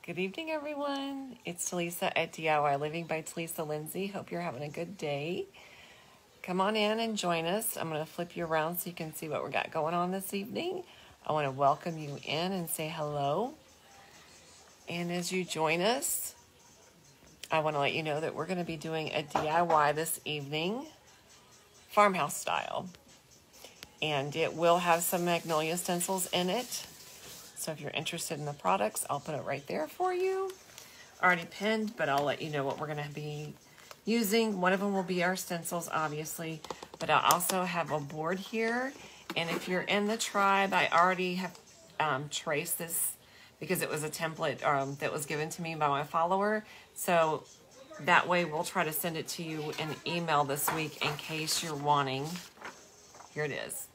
Good evening, everyone. It's Talisa at DIY Living by Talisa Lindsay. Hope you're having a good day. Come on in and join us. I'm going to flip you around so you can see what we got going on this evening. I want to welcome you in and say hello. And as you join us, I want to let you know that we're going to be doing a DIY this evening, farmhouse style. And it will have some Magnolia stencils in it. So if you're interested in the products, I'll put it right there for you. Already pinned, but I'll let you know what we're going to be using. One of them will be our stencils, obviously, but I also have a board here. And if you're in the tribe, I already have traced this because it was a template that was given to me by my follower. So that way we'll try to send it to you in email this week in case you're wanting. Here it is.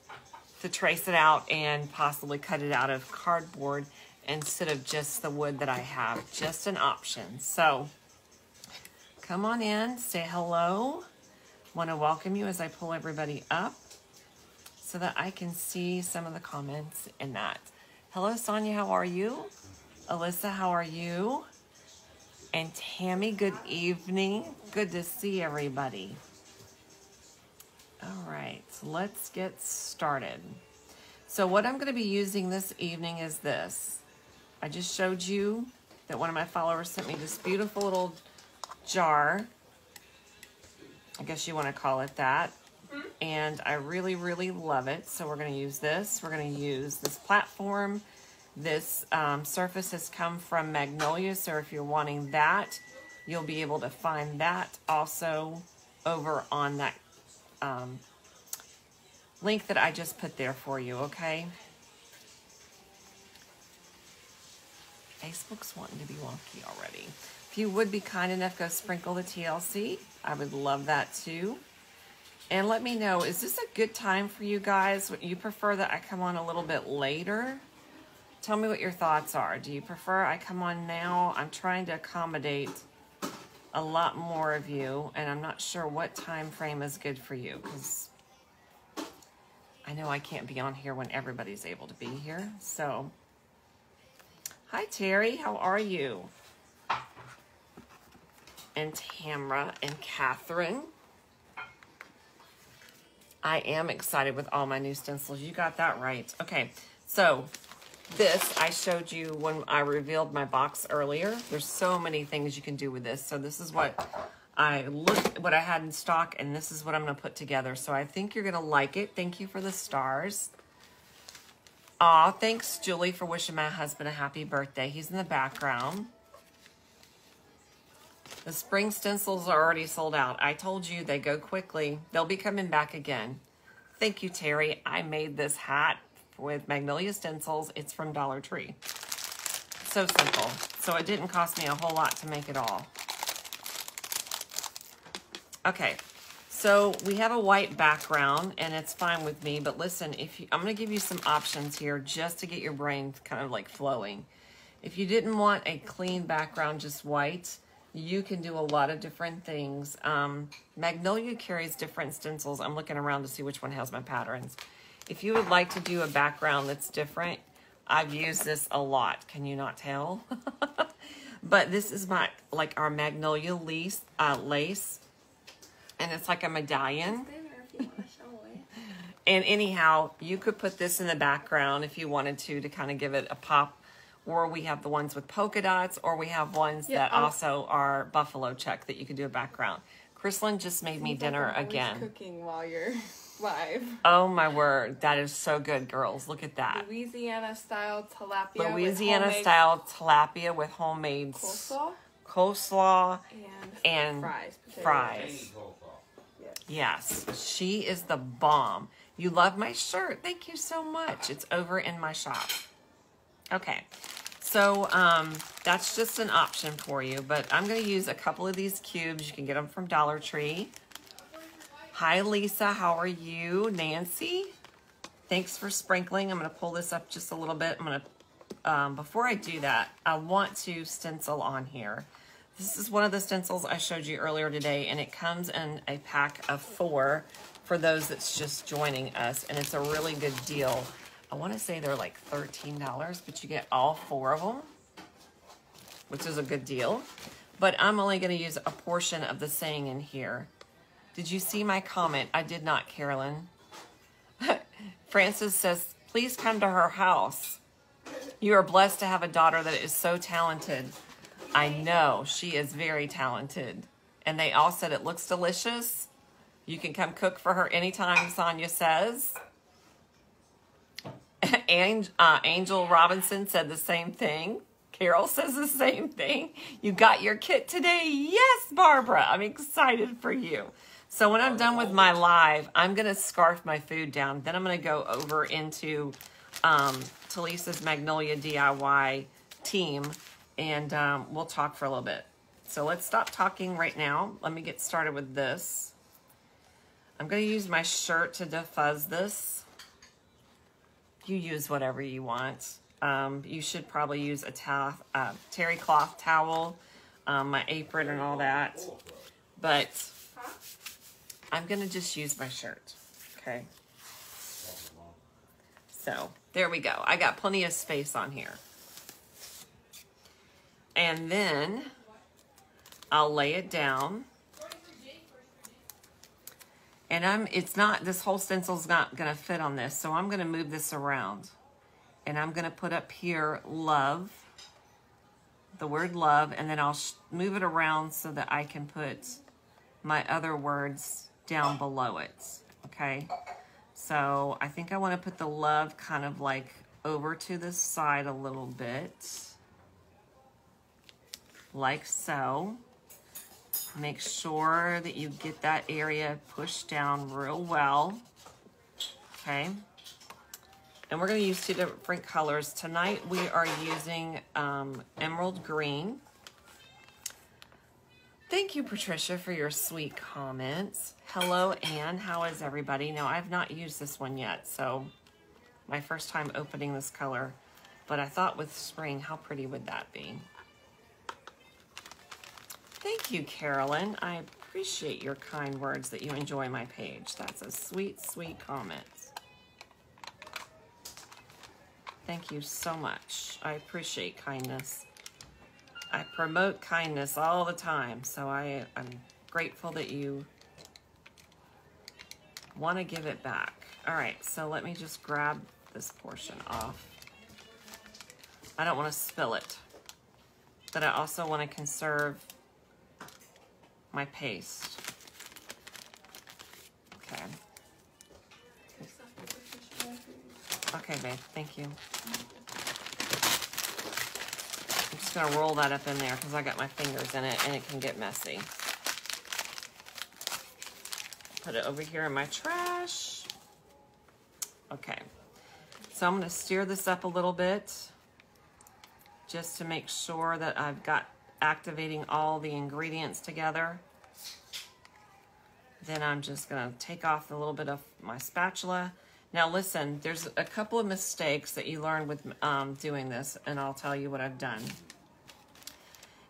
To trace it out and possibly cut it out of cardboard instead of just the wood that I have. Just an option. So come on in, say hello. Want to welcome you as I pull everybody up so that I can see some of the comments in that. Hello, Sonia, how are you? Alyssa, how are you? And Tammy, good evening. Good to see everybody. All right, so let's get started. So what I'm going to be using this evening is this. I just showed you that one of my followers sent me this beautiful little jar. I guess you want to call it that. And I really, really love it. So we're going to use this. We're going to use this platform. This surface has come from Magnolia. So if you're wanting that, you'll be able to find that also over on that link that I just put there for you, okay? Facebook's wanting to be wonky already. If you would be kind enough, go sprinkle the TLC. I would love that too. And let me know, is this a good time for you guys? Would you prefer that I come on a little bit later? Tell me what your thoughts are. Do you prefer I come on now? I'm trying to accommodate a lot more of you, and I'm not sure what time frame is good for you because I know I can't be on here when everybody's able to be here. So, hi Terry, how are you? And Tamra and Catherine. I am excited with all my new stencils. You got that right. Okay, so this I showed you when I revealed my box earlier. There's so many things you can do with this. So this is what I had in stock, and this is what I'm going to put together. So I think you're going to like it. Thank you for the stars. Aw, thanks Julie for wishing my husband a happy birthday. He's in the background. The spring stencils are already sold out. I told you they go quickly. They'll be coming back again. Thank you, Terry. I made this hat with Magnolia stencils. It's from Dollar Tree. So simple. So it didn't cost me a whole lot to make it all. Okay, so we have a white background and it's fine with me, but listen, I'm going to give you some options here just to get your brain kind of like flowing. If you didn't want a clean background, just white, you can do a lot of different things. Magnolia carries different stencils. I'm looking around to see which one has my patterns. If you would like to do a background that's different, I've used this a lot. Can you not tell? But this is our Magnolia lace, and it's like a medallion. And anyhow, you could put this in the background if you wanted to kind of give it a pop. Or we have the ones with polka dots, or we have ones that also are buffalo check that you can do a background. Chrislyn just made me dinner again. Cooking while you're live. Oh my word, that is so good, girls. Look at that. Louisiana style tilapia. Louisiana style tilapia with homemade coleslaw and fries. Yes, she is the bomb. You love my shirt. Thank you so much. It's over in my shop. Okay, so that's just an option for you, but I'm going to use a couple of these cubes. You can get them from Dollar Tree. Hi, Lisa. How are you? Nancy, thanks for sprinkling. I'm going to pull this up just a little bit. I'm going to, before I do that, I want to stencil on here. This is one of the stencils I showed you earlier today, and it comes in a pack of 4 for those that's just joining us, and it's a really good deal. I want to say they're like $13, but you get all 4 of them. which is a good deal. But I'm only going to use a portion of the saying in here. Did you see my comment? I did not, Carolyn. Francis says, please come to her house. You are blessed to have a daughter that is so talented. I know, she is very talented. And they all said it looks delicious. You can come cook for her anytime, Sonia says. Angel Robinson said the same thing. Carol says the same thing. You got your kit today? Yes, Barbara. I'm excited for you. So when I'm done with my live, I'm going to scarf my food down. Then I'm going to go over into Talisa's Magnolia DIY team, and we'll talk for a little bit. So let's stop talking right now. Let me get started with this. I'm going to use my shirt to defuzz this. You use whatever you want. You should probably use a terry cloth towel, my apron and all that. But I'm going to just use my shirt. Okay. So there we go. I got plenty of space on here. And then I'll lay it down. And this whole stencil's not going to fit on this. So I'm going to move this around. And I'm going to put up here love, the word love, and then I'll move it around so that I can put my other words down below it, okay? So I think I want to put the love kind of like over to the side a little bit, like so. Make sure that you get that area pushed down real well, okay? And we're going to use two different colors. Tonight we are using emerald green. Thank you, Patricia, for your sweet comments. Hello, Anne. How is everybody? Now, I've not used this one yet, so my first time opening this color. But I thought with spring, how pretty would that be? Thank you, Carolyn. I appreciate your kind words that you enjoy my page. That's a sweet, sweet comment. Thank you so much. I appreciate kindness. I promote kindness all the time, so I'm grateful that you want to give it back. All right, so let me just grab this portion off. I don't want to spill it, but I also want to conserve my paste. Okay. Okay, babe, thank you. I'm just gonna roll that up in there because I got my fingers in it and it can get messy. Put it over here in my trash. Okay, so I'm gonna stir this up a little bit just to make sure that I've got activating all the ingredients together. Then I'm just gonna take off a little bit of my spatula. Now listen, there's a couple of mistakes that you learn with doing this, and I'll tell you what I've done.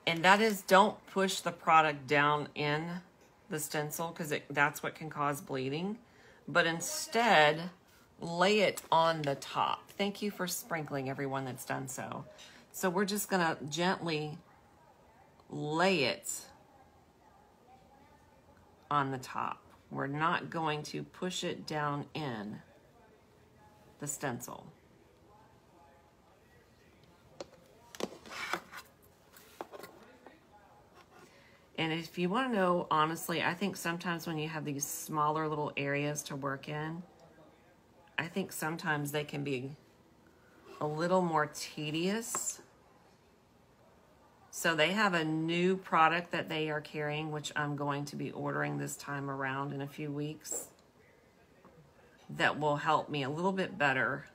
And that is, don't push the product down in the stencil because that's what can cause bleeding. But instead, lay it on the top. Thank you for sprinkling, everyone that's done so. So we're just gonna gently lay it on the top. We're not going to push it down in the stencil. And if you want to know, honestly, I think sometimes when you have these smaller little areas to work in, I think sometimes they can be a little more tedious. So they have a new product that they are carrying, which I'm going to be ordering this time around in a few weeks, that will help me a little bit better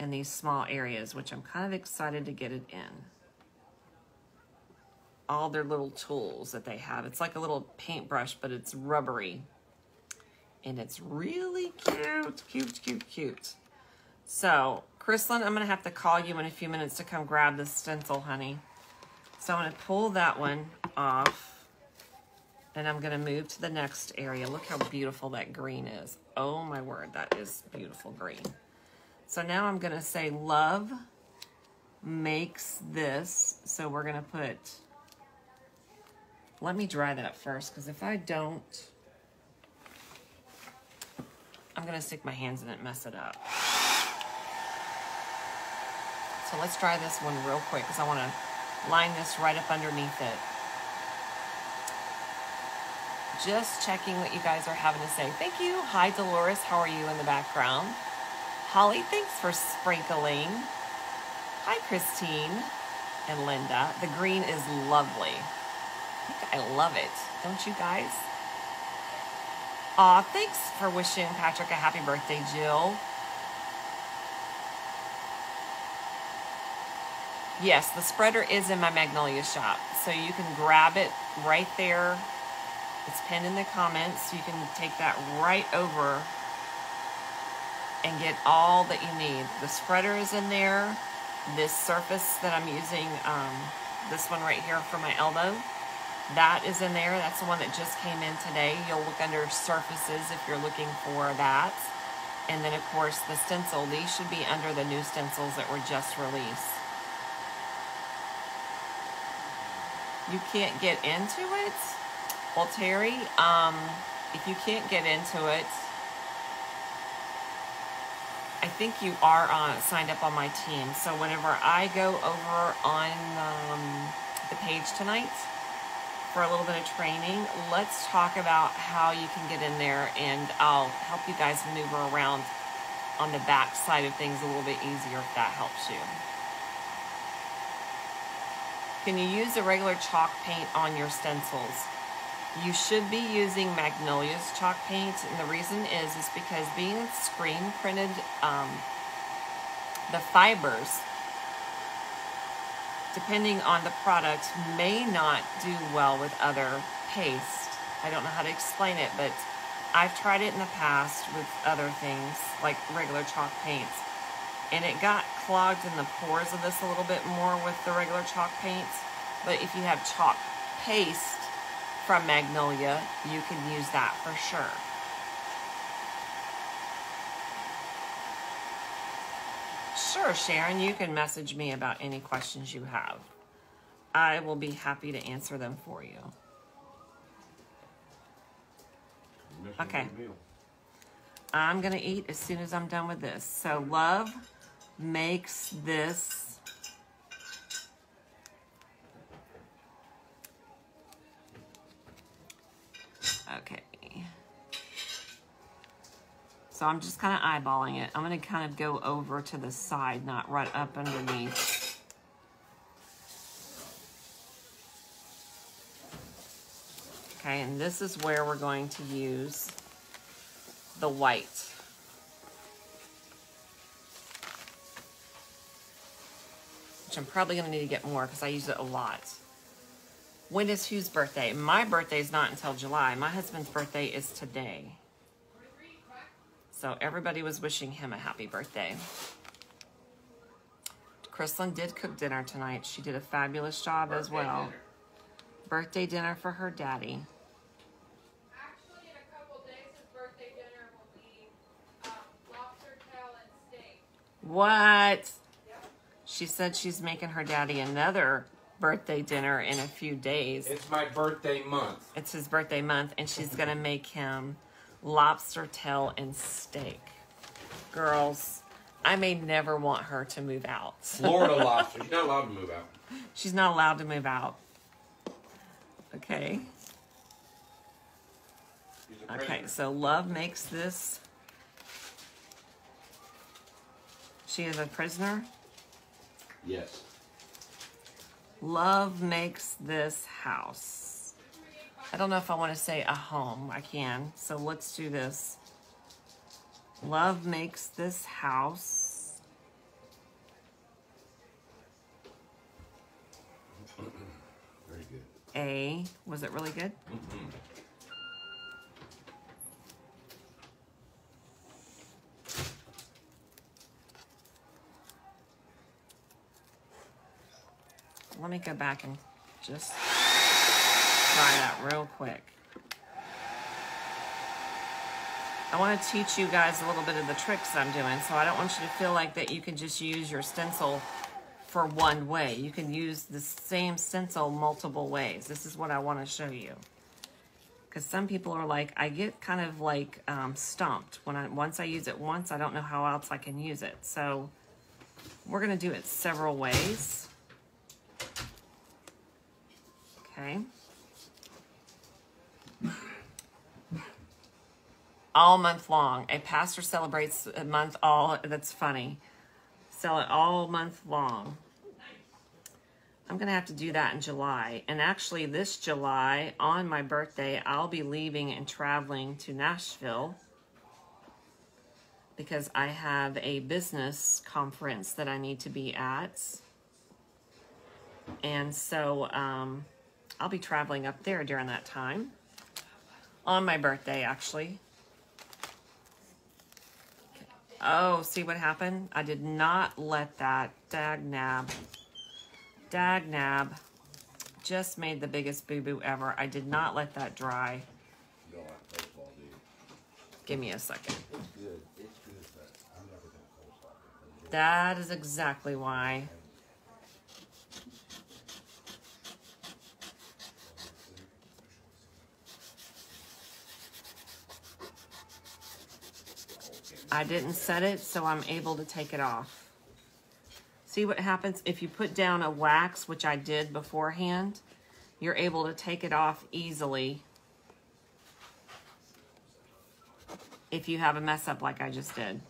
in these small areas, which I'm kind of excited to get it in. All their little tools that they have. It's like a little paintbrush, but it's rubbery. And it's really cute, cute, cute, cute. So, Chrislyn, I'm gonna have to call you in a few minutes to come grab this stencil, honey. So I'm gonna pull that one off, and I'm gonna move to the next area. Look how beautiful that green is. Oh my word, that is beautiful green. So now I'm gonna say love makes this. So we're gonna put, let me dry that first, because if I don't, I'm gonna stick my hands in it and mess it up. So let's dry this one real quick, because I wanna line this right up underneath it. Just checking what you guys are having to say. Thank you. Hi, Dolores. How are you in the background? Holly, thanks for sprinkling. Hi, Christine and Linda. The green is lovely. I love it. Don't you guys? Aw, thanks for wishing Patrick a happy birthday, Jill. Yes, the spreader is in my Magnolia shop, so you can grab it right there. It's pinned in the comments. You can take that right over and get all that you need. The spreader is in there. This surface that I'm using, this one right here for my elbow, that is in there. That's the one that just came in today. You'll look under surfaces if you're looking for that. And then of course the stencil, these should be under the new stencils that were just released. You can't get into it? Well, Terry, if you can't get into it, I think you are signed up on my team. So whenever I go over on the page tonight for a little bit of training, let's talk about how you can get in there, and I'll help you guys maneuver around on the back side of things a little bit easier if that helps you. Can you use a regular chalk paint on your stencils? You should be using Magnolia's chalk paint, and the reason is because being screen printed, the fibers, depending on the product, may not do well with other paste. I don't know how to explain it, but I've tried it in the past with other things, like regular chalk paints, and it got clogged in the pores of this a little bit more with the regular chalk paints. But if you have chalk paste from Magnolia, you can use that for sure. Sure, Sharon, you can message me about any questions you have. I will be happy to answer them for you. Okay. I'm gonna eat as soon as I'm done with this. So Love makes this. Okay. So I'm just kind of eyeballing it. I'm going to kind of go over to the side, not right up underneath. Okay, and this is where we're going to use the white. Which I'm probably going to need to get more because I use it a lot. When is whose birthday? My birthday is not until July. My husband's birthday is today. So everybody was wishing him a happy birthday. Chrislyn did cook dinner tonight. She did a fabulous job as well. Birthday dinner for her daddy. Actually, in a couple days, his birthday dinner will be lobster tail and steak. What? Yep. She said she's making her daddy another birthday dinner in a few days. It's my birthday month. It's his birthday month, and she's gonna make him lobster tail and steak. Girls, I may never want her to move out. Florida lobster. She's not allowed to move out. She's not allowed to move out. Okay. Okay, so Love makes this. She is a prisoner? Yes. Love makes this house. I don't know if I want to say a home. I can. So let's do this. Love makes this house. Very good. Was it really good? Mm-hmm. Let me go back and just try that real quick. I want to teach you guys a little bit of the tricks I'm doing, so I don't want you to feel like that you can just use your stencil for one way. You can use the same stencil multiple ways. This is what I want to show you. Because some people are like, I get kind of like stumped. Once I use it once, I don't know how else I can use it. So we're going to do it several ways. Okay. All month long. A pastor celebrates a month all. That's funny. Sell it all month long. I'm going to have to do that in July. And actually this July, on my birthday, I'll be leaving and traveling to Nashville because I have a business conference that I need to be at. And so I'll be traveling up there during that time. On my birthday, actually. Oh, see what happened? I did not let that dag-nab just made the biggest boo-boo ever. I did not let that dry. You don't like baseball, do you? Give me a second. It's good. It's good, but I'm never going to coleslaw it. That is exactly why. I didn't set it, so I'm able to take it off. See what happens if you put down a wax, which I did beforehand, you're able to take it off easily if you have a mess up like I just did.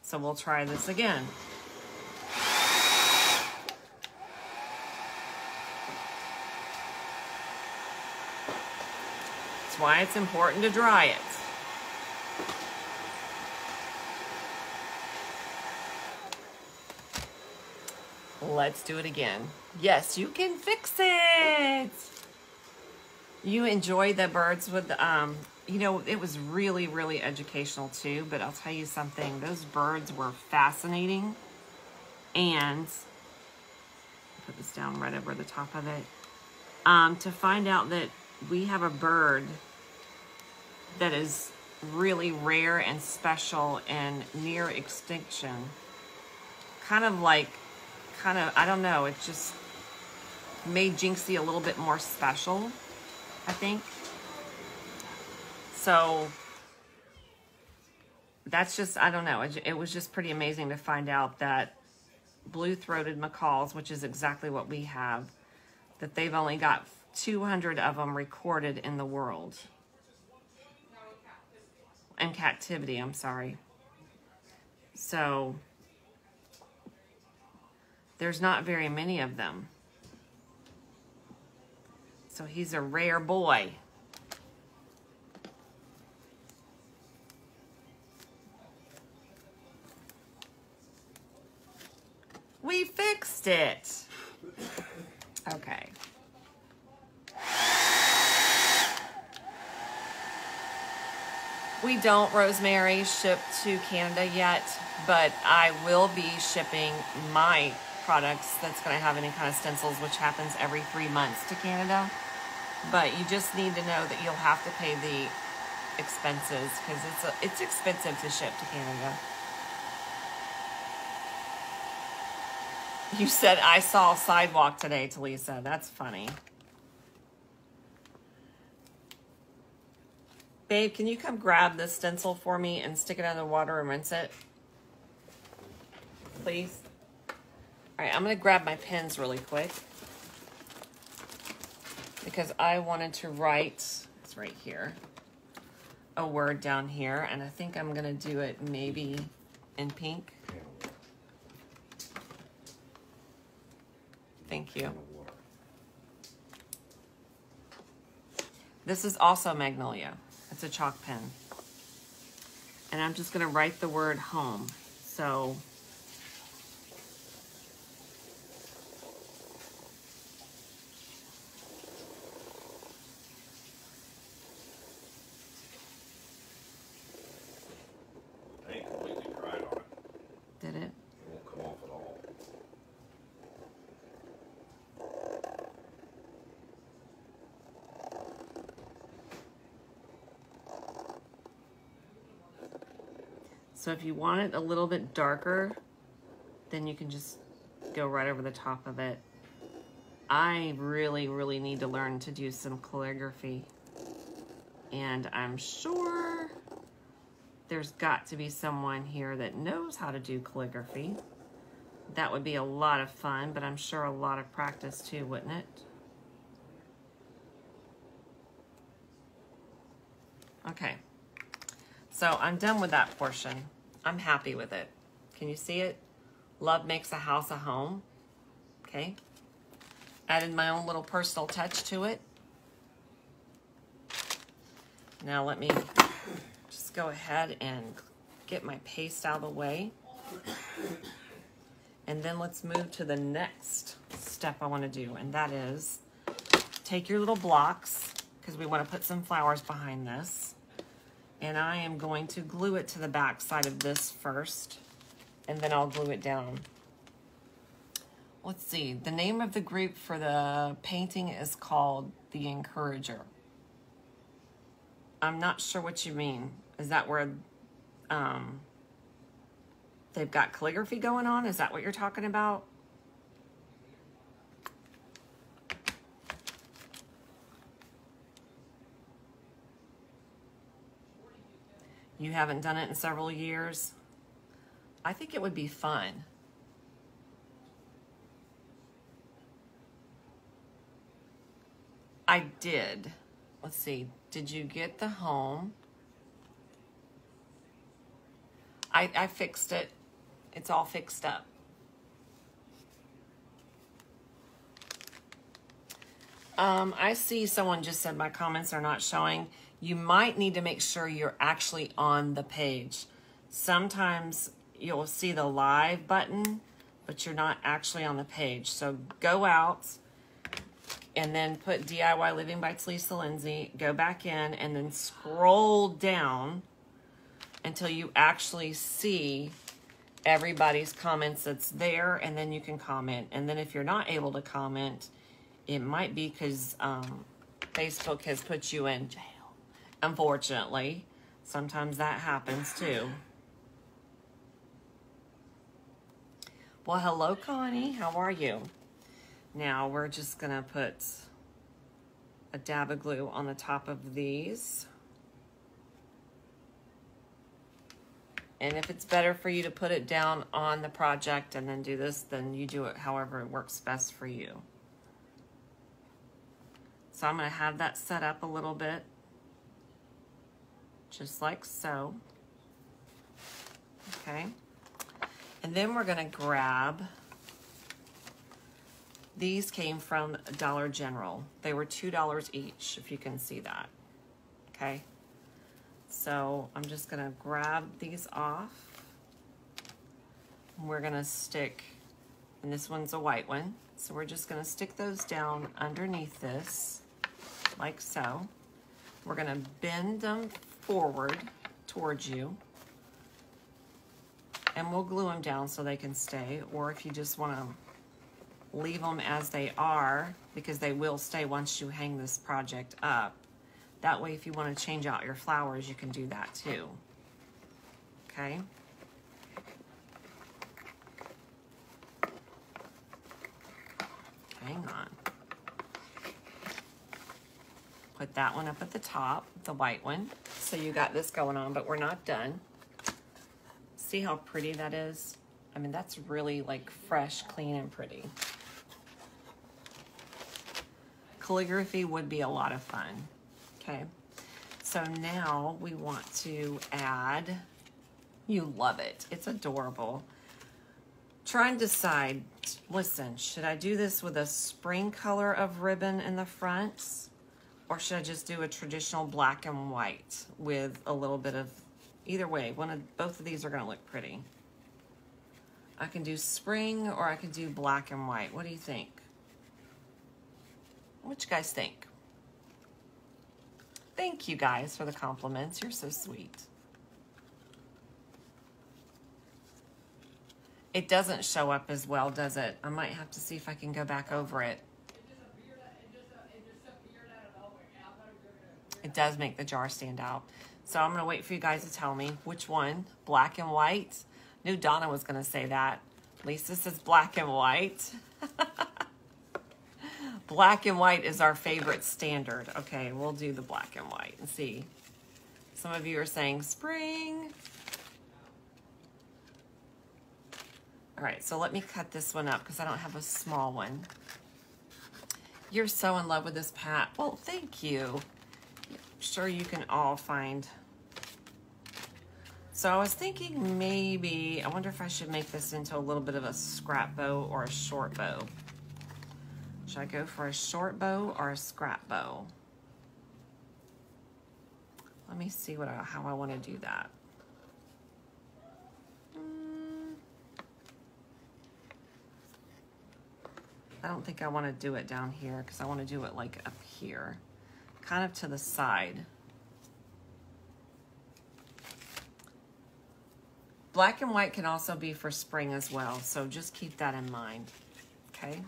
So we'll try this again. That's why it's important to dry it. Let's do it again. Yes, you can fix it. You enjoy the birds with, you know, it was really, really educational too, but I'll tell you something, those birds were fascinating. And put this down right over the top of it. To find out that we have a bird that is really rare and special and near extinction. I don't know, it just made Jinxie a little bit more special, I think. So that's just, I don't know, it was just pretty amazing to find out that blue-throated macaws, which is exactly what we have, that they've only got 200 of them recorded in the world. In captivity, I'm sorry. So there's not very many of them. So he's a rare boy. We fixed it. Okay. We don't, Rosemary, ship to Canada yet, but I will be shipping my products that's going to have any kind of stencils, which happens every 3 months, to Canada. But you just need to know that you'll have to pay the expenses because it's expensive to ship to Canada. You said I saw a sidewalk today, Talisa. That's funny. Babe, can you come grab this stencil for me and stick it under the water and rinse it? Please. All right, I'm going to grab my pens really quick because I wanted to write, it's right here, a word down here, and I think I'm going to do it maybe in pink. Thank you. This is also Magnolia. It's a chalk pen. And I'm just going to write the word home. So I ain't completely dried on it. did it? It won't come off at all. So if you want it a little bit darker, then you can just go right over the top of it. I really need to learn to do some calligraphy. And I'm sure there's got to be someone here that knows how to do calligraphy. That would be a lot of fun, but I'm sure a lot of practice too, wouldn't it? Okay, so I'm done with that portion. I'm happy with it. Can you see it? Love makes a house a home. Okay. Added my own little personal touch to it. Now let me just go ahead and get my paste out of the way. And then let's move to the next step I want to do, and that is take your little blocks, because we want to put some flowers behind this. And I am going to glue it to the back side of this first, and then I'll glue it down. Let's see, the name of the group for the painting is called The Encourager. I'm not sure what you mean. Is that where they've got calligraphy going on? Is that what you're talking about? You haven't done it in several years? I think it would be fun. I did. Let's see. Did you get the home? I fixed it. It's all fixed up. I see someone just said my comments are not showing. You might need to make sure you're actually on the page. Sometimes you'll see the live button, but you're not actually on the page. So go out and then put DIY Living by Talisa Lindsay, go back in, and then scroll down until you actually see everybody's comments that's there, and then you can comment. And then if you're not able to comment, it might be because Facebook has put you in jail. Unfortunately, sometimes that happens too. Well, hello, Connie. How are you? Now we're just gonna put a dab of glue on the top of these. And if it's better for you to put it down on the project and then do this, then you do it however it works best for you. So I'm gonna have that set up a little bit, just like so. Okay. And then we're gonna grab, these came from Dollar General. They were $2 each, if you can see that. Okay. So I'm just gonna grab these off. We're gonna stick, and this one's a white one, so we're just gonna stick those down underneath this, like so. We're gonna bend them forward towards you, and we'll glue them down so they can stay, or if you just wanna leave them as they are, because they will stay once you hang this project up. That way, if you want to change out your flowers, you can do that too. Okay. Hang on. Put that one up at the top, the white one. So you got this going on, but we're not done. See how pretty that is? I mean, that's really like fresh, clean, and pretty. Calligraphy would be a lot of fun. Okay, so now we want to add, you love it, it's adorable. Try and decide, listen, should I do this with a spring color of ribbon in the front, or should I just do a traditional black and white with a little bit of, either way, both of these are gonna look pretty. I can do spring or I can do black and white. What do you think? What you guys think? Thank you guys for the compliments. You're so sweet. It doesn't show up as well, does it? I might have to see if I can go back over it. It does make the jar stand out. So I'm going to wait for you guys to tell me which one. Black and white. Knew Donna was going to say that. Lisa says black and white. Black and white is our favorite standard. Okay, we'll do the black and white and see. Some of you are saying spring. All right, so let me cut this one up because I don't have a small one. You're so in love with this, Pat. Well, thank you. I'm sure you can all find. So I was thinking maybe, I wonder if I should make this into a little bit of a scrap bow or a short bow. Should I go for a short bow or a scrap bow? Let me see how I want to do that. I don't think I want to do it down here because I want to do it like up here, kind of to the side. Black and white can also be for spring as well, so just keep that in mind, okay?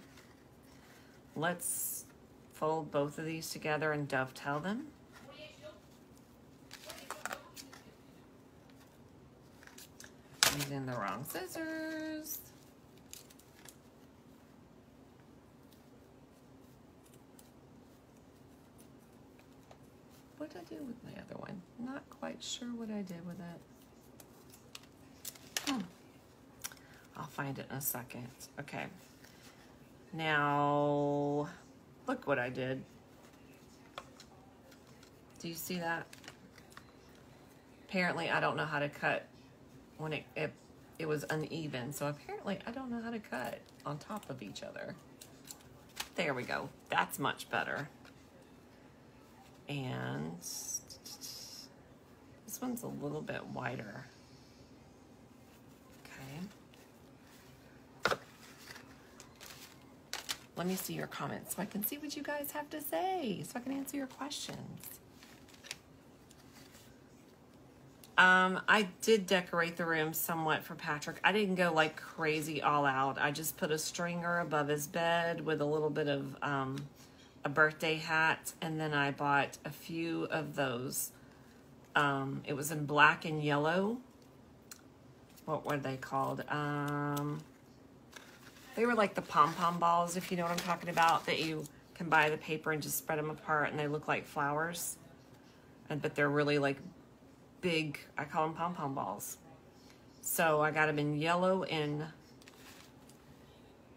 Let's fold both of these together and dovetail them. Using the wrong scissors. What did I do with my other one? Not quite sure what I did with it. I'll find it in a second. Okay. Now, look what I did. Do you see that? Apparently, I don't know how to cut when it was uneven. So apparently, I don't know how to cut on top of each other. There we go. That's much better. And this one's a little bit wider. Okay. Let me see your comments so I can see what you guys have to say, so I can answer your questions. I did decorate the room somewhat for Patrick. I didn't go like crazy all out. I just put a stringer above his bed with a little bit of a birthday hat, and then I bought a few of those. It was in black and yellow. What were they called? They were like the pom-pom balls, if you know what I'm talking about, that you can buy the paper and just spread them apart, and they look like flowers. But they're really like big, I call them pom-pom balls. So I got them in yellow and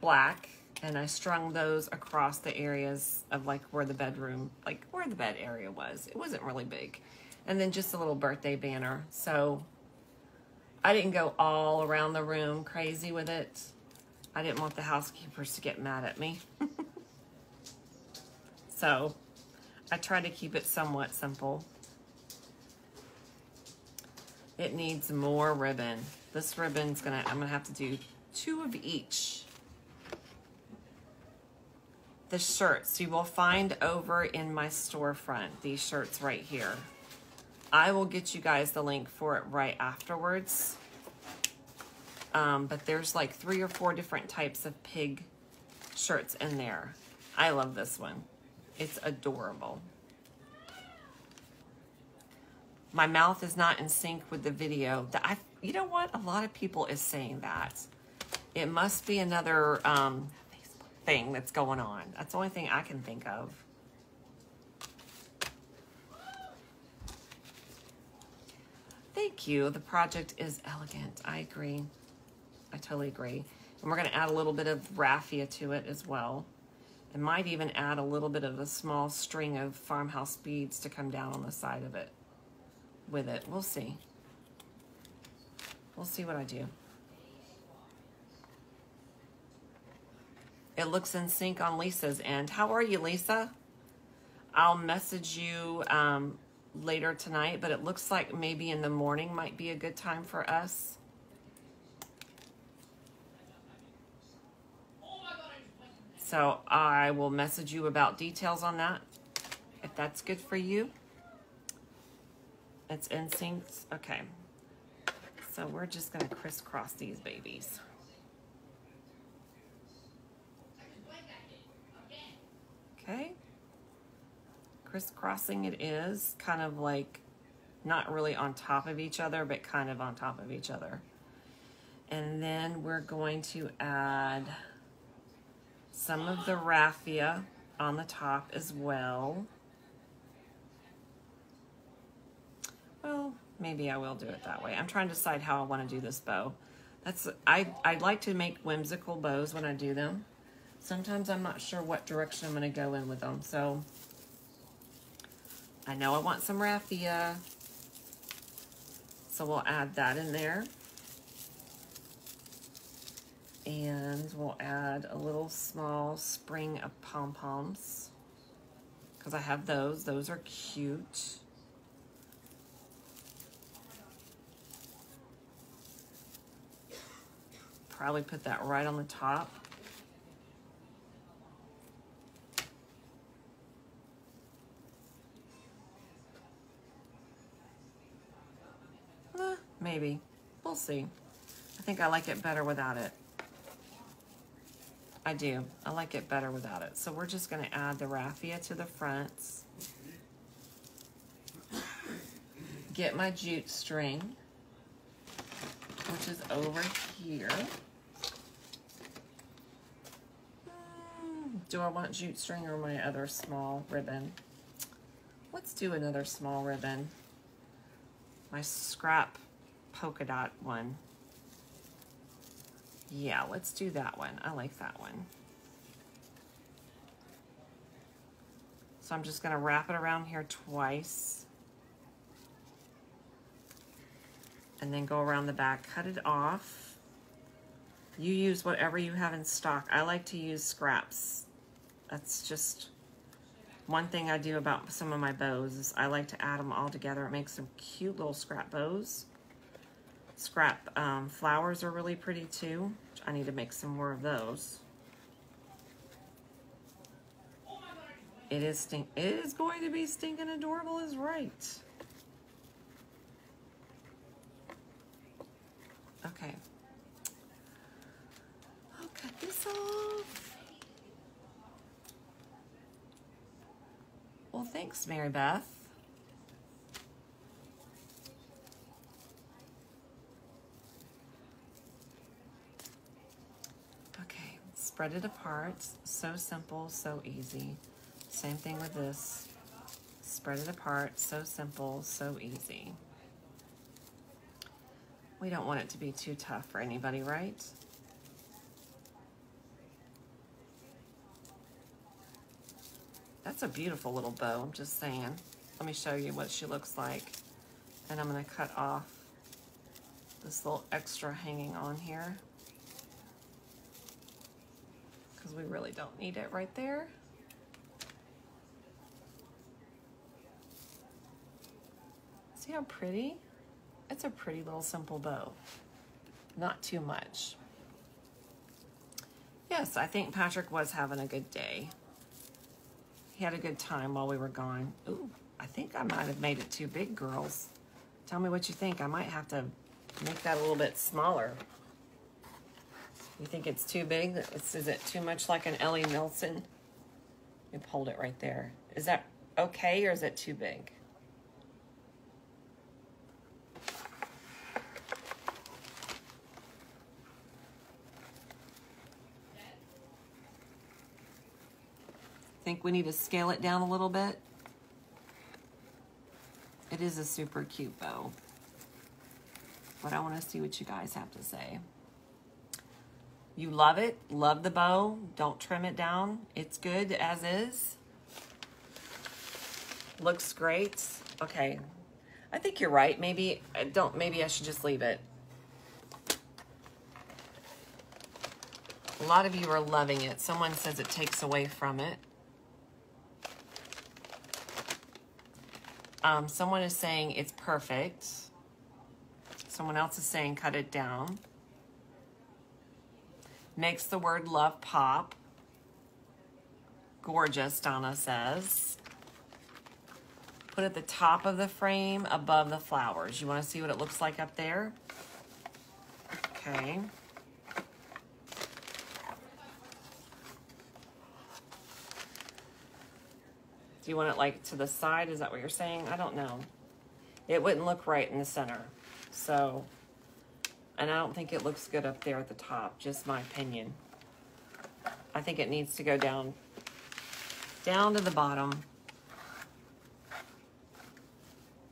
black, and I strung those across the areas of like where the bedroom, like where the bed area was. It wasn't really big. And then just a little birthday banner. So I didn't go all around the room crazy with it. I didn't want the housekeepers to get mad at me. So I tried to keep it somewhat simple. It needs more ribbon. This ribbon's I'm gonna have to do 2 of each. The shirts you will find over in my storefront, these shirts right here. I will get you guys the link for it right afterwards. But there's like 3 or 4 different types of pig shirts in there. I love this one. It's adorable. My mouth is not in sync with the video. You know what? A lot of people is saying that. It must be another thing that's going on. That's the only thing I can think of. Thank you. The project is elegant. I agree. I totally agree. And we're going to add a little bit of raffia to it as well. And might even add a little bit of a small string of farmhouse beads to come down on the side of it with it. We'll see. We'll see what I do. It looks in sync on Lisa's end. How are you, Lisa? I'll message you later tonight, but it looks like maybe in the morning might be a good time for us. So I will message you about details on that, if that's good for you. It's in sync. Okay. So we're just going to crisscross these babies. Okay. Crisscrossing it is kind of like Not really on top of each other, but kind of on top of each other. And then we're going to add some of the raffia on the top as well. Well, maybe I will do it that way. I'm trying to decide how I want to do this bow. I like to make whimsical bows when I do them. Sometimes I'm not sure what direction I'm going to go in with them. So I know I want some raffia. So we'll add that in there. And we'll add a little small spring of pom-poms, because I have those. Those are cute. Probably put that right on the top. Maybe. We'll see. I think I like it better without it. I do. I like it better without it. So we're just going to add the raffia to the fronts. Get my jute string, which is over here. Do I want jute string or my other small ribbon? Let's do another small ribbon. My scrap polka dot one. Yeah, let's do that one. I like that one. So I'm just going to wrap it around here twice. And then go around the back, cut it off. You use whatever you have in stock. I like to use scraps. That's just one thing I do about some of my bows is I like to add them all together. It makes some cute little scrap bows. Scrap flowers are really pretty too. I need to make some more of those. It is going to be stinking adorable is right. Okay. I'll cut this off. Well, thanks, Mary Beth. Okay, spread it apart. So simple, so easy. Same thing with this. Spread it apart. So simple, so easy. We don't want it to be too tough for anybody, right? That's a beautiful little bow, I'm just saying. Let me show you what she looks like. And I'm going to cut off this little extra hanging on here, because we really don't need it right there. See how pretty? It's a pretty little simple bow. Not too much. Yes, I think Patrick was having a good day. He had a good time while we were gone. Ooh, I think I might have made it too big, girls. Tell me what you think. I might have to make that a little bit smaller. You think it's too big? Is it too much like an Ellie Nelson? You hold it right there. Is that okay or is it too big? Think we need to scale it down a little bit? It is a super cute bow, but I want to see what you guys have to say. You love it, love the bow, don't trim it down. It's good as is. Looks great. Okay, I think you're right. Maybe I should just leave it. A lot of you are loving it. Someone says it takes away from it. Someone is saying it's perfect. Someone else is saying cut it down. Makes the word love pop. Gorgeous, Donna says. Put at the top of the frame above the flowers. You want to see what it looks like up there? Okay. Do you want it like to the side? Is that what you're saying? I don't know. It wouldn't look right in the center. So, and I don't think it looks good up there at the top, just my opinion. I think it needs to go down to the bottom.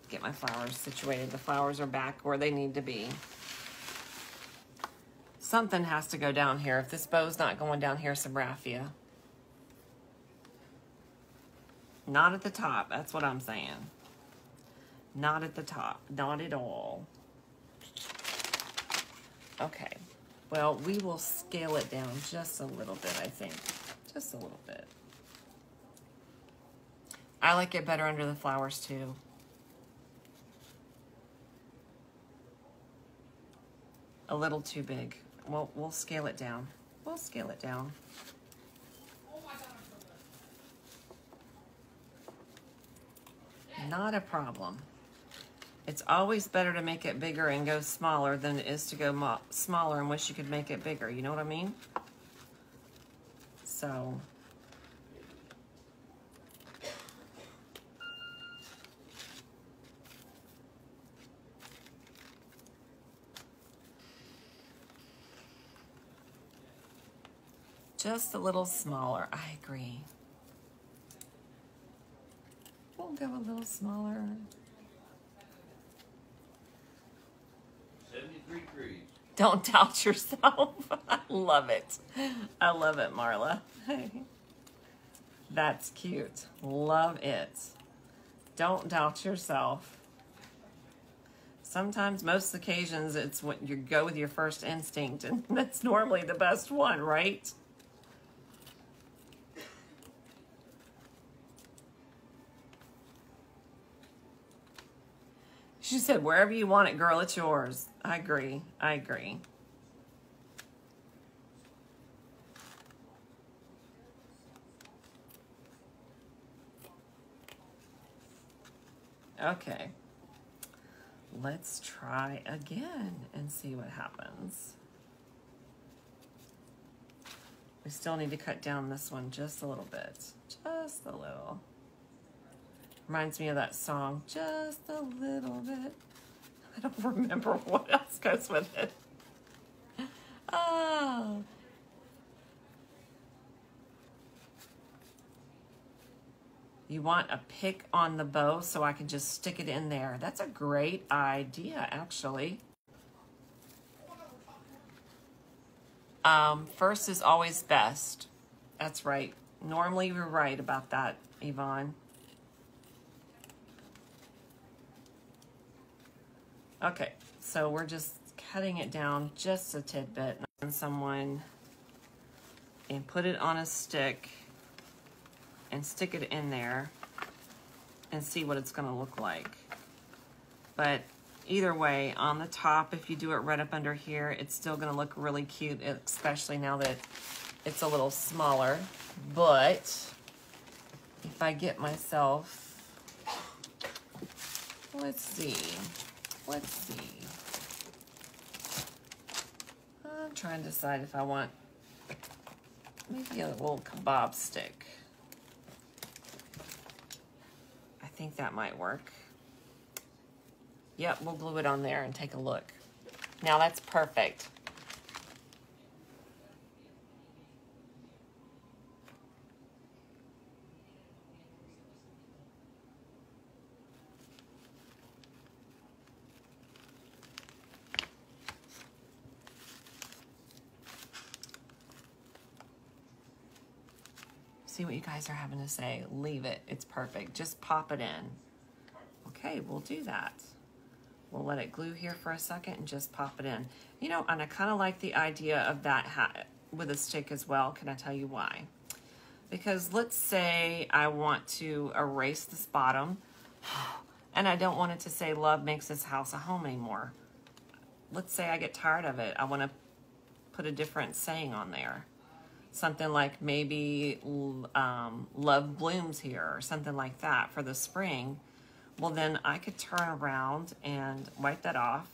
Get my flowers situated. The flowers are back where they need to be. Something has to go down here. If this bow's not going down here, some raffia. Not at the top, that's what I'm saying. Not at the top, not at all. Okay, well, we will scale it down just a little bit, I think. Just a little bit. I like it better under the flowers too. A little too big. Well, we'll scale it down. We'll scale it down. Not a problem. It's always better to make it bigger and go smaller than it is to go smaller and wish you could make it bigger. You know what I mean? So, just a little smaller. I agree. We'll go a little smaller. 73 trees. Don't doubt yourself. I love it. I love it, Marla. That's cute. Love it. Don't doubt yourself. Sometimes, most occasions, it's what you go with your first instinct, and that's normally the best one, right? She said, wherever you want it, girl, it's yours. I agree. I agree. Okay. Let's try again and see what happens. We still need to cut down this one just a little bit. Just a little. Reminds me of that song, just a little bit. I don't remember what else goes with it. Oh. You want a pick on the bow so I can just stick it in there. That's a great idea, actually. First is always best. That's right. Normally you're right about that, Yvonne. Okay, so we're just cutting it down just a tidbit on someone and put it on a stick and stick it in there and see what it's gonna look like. But either way, on the top, if you do it right up under here, it's still gonna look really cute, especially now that it's a little smaller. But if I get myself, let's see. Let's see. I'm trying to decide if I want maybe a little kebab stick. I think that might work. Yep, we'll glue it on there and take a look. Now that's perfect. See what you guys are having to say. Leave it. It's perfect. Just pop it in. Okay, we'll do that. We'll let it glue here for a second and just pop it in. You know, and I kind of like the idea of that hat with a stick as well. Can I tell you why? Because let's say I want to erase this bottom and I don't want it to say love makes this house a home anymore. Let's say I get tired of it. I want to put a different saying on there. Something like maybe love blooms here or something like that for the spring. Well, then I could turn around and wipe that off,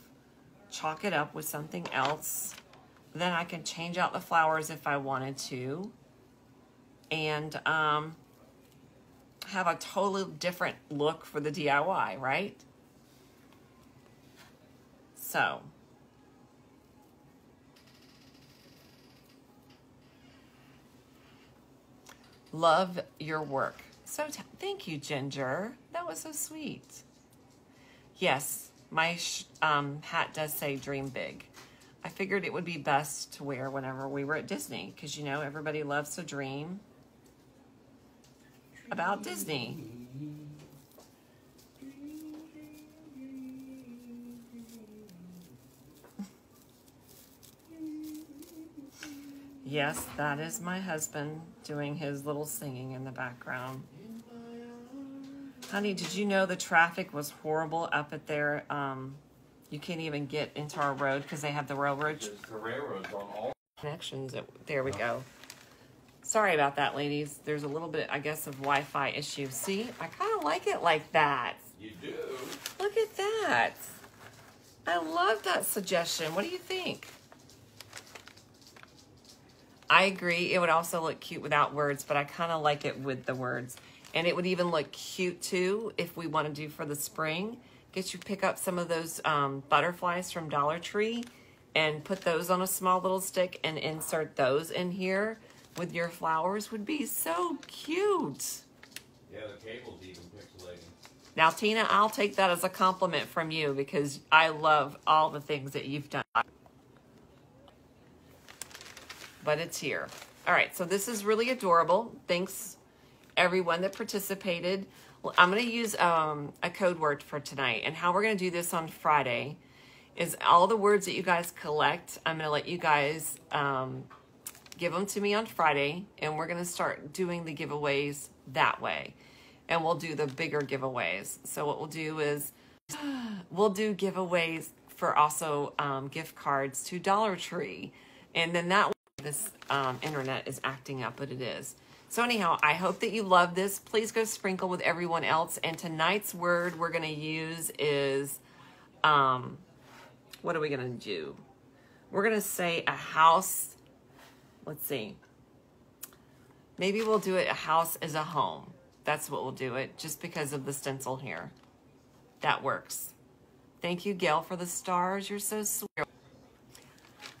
chalk it up with something else. Then I can change out the flowers if I wanted to, and have a totally different look for the DIY, right? So, love your work. So thank you, Ginger. That was so sweet. Yes, my hat does say dream big. I figured it would be best to wear whenever we were at Disney because, you know, everybody loves to dream about Disney. Yes, that is my husband doing his little singing in the background. Honey, did you know the traffic was horrible up at there? You can't even get into our road because they have the railroad connections. There we go. Sorry about that, ladies. There's a little bit, I guess, of Wi-Fi issue. See, I kind of like it like that. You do? Look at that. I love that suggestion. What do you think? I agree. It would also look cute without words, but I kind of like it with the words. And it would even look cute too if we want to do for the spring. Pick up some of those butterflies from Dollar Tree and put those on a small little stick and insert those in here with your flowers. Would be so cute. Yeah, the cable's even pixelating. Now, Tina, I'll take that as a compliment from you because I love all the things that you've done. But it's here. All right, so this is really adorable. Thanks, everyone that participated. Well, I'm going to use a code word for tonight. And how we're going to do this on Friday is all the words that you guys collect, I'm going to let you guys give them to me on Friday. And we're going to start doing the giveaways that way. And we'll do the bigger giveaways. So what we'll do is we'll do giveaways for also gift cards to Dollar Tree. And then that way this internet is acting up, but it is. So anyhow, I hope that you love this. Please go sprinkle with everyone else. And tonight's word we're going to use is, what are we going to do? We're going to say a house. Let's see. Maybe we'll do it a house as a home. That's what we'll do it, just because of the stencil here. That works. Thank you, Gail, for the stars. You're so sweet.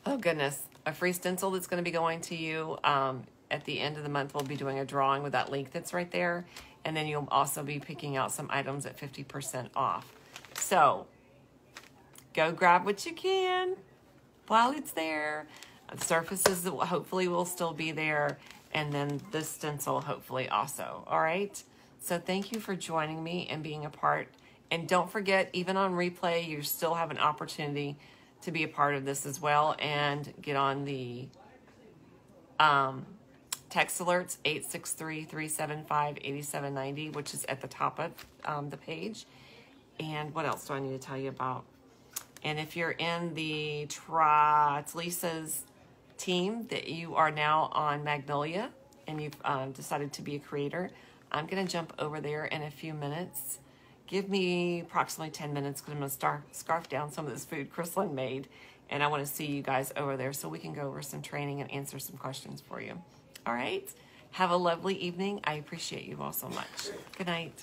Oh, goodness. A free stencil that's going to be going to you at the end of the month. We'll be doing a drawing with that link that's right there. And then you'll also be picking out some items at 50% off. So go grab what you can while it's there. The surfaces that hopefully will still be there. And then the stencil hopefully also. All right. So thank you for joining me and being a part. And don't forget, even on replay, you still have an opportunity to be a part of this as well and get on the text alerts, 863-375-8790, which is at the top of the page. And what else do I need to tell you about? And if you're in the it's Lisa's team that you are now on Magnolia and you've decided to be a creator, I'm going to jump over there in a few minutes. Give me approximately 10 minutes because I'm going to scarf down some of this food Chrislyn made. And I want to see you guys over there so we can go over some training and answer some questions for you. All right. Have a lovely evening. I appreciate you all so much. Good night.